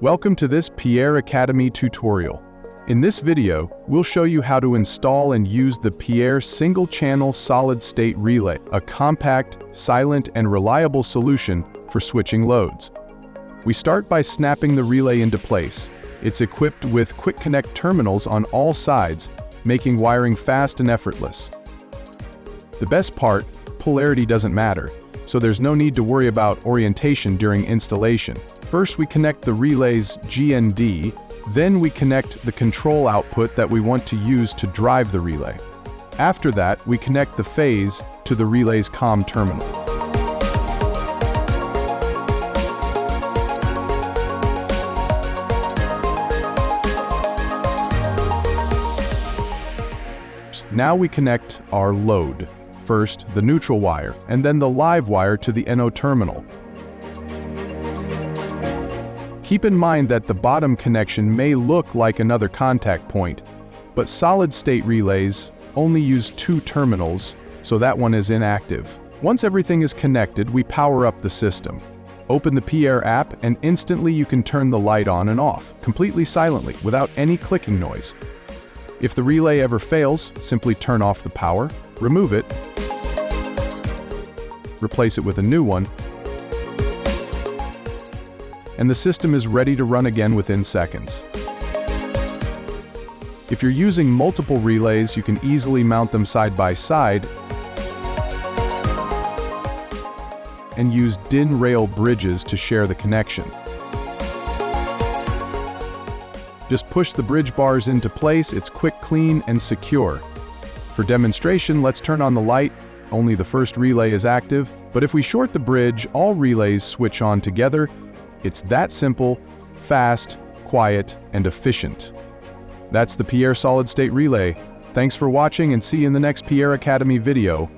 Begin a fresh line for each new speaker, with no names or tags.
Welcome to this PIERRE Academy tutorial. In this video, we'll show you how to install and use the PIERRE single-channel solid-state relay, a compact, silent, and reliable solution for switching loads. We start by snapping the relay into place. It's equipped with quick connect terminals on all sides, making wiring fast and effortless. The best part, polarity doesn't matter, so there's no need to worry about orientation during installation. First, we connect the relay's G and D, then we connect the control output that we want to use to drive the relay. After that, we connect the phase to the relay's COM terminal. Now we connect our load. First, the neutral wire, and then the live wire to the NO terminal. Keep in mind that the bottom connection may look like another contact point, but solid-state relays only use 2 terminals, so that one is inactive. Once everything is connected, we power up the system. Open the PIERRE app and instantly you can turn the light on and off, completely silently, without any clicking noise. If the relay ever fails, simply turn off the power, remove it, replace it with a new one, and the system is ready to run again within seconds. If you're using multiple relays, you can easily mount them side by side and use DIN rail bridges to share the connection. Just push the bridge bars into place. It's quick, clean, and secure. For demonstration, let's turn on the light. Only the first relay is active, but if we short the bridge, all relays switch on together. It's that simple, fast, quiet, and efficient. That's the PIERRE solid-state relay. Thanks for watching and see you in the next PIERRE Academy video.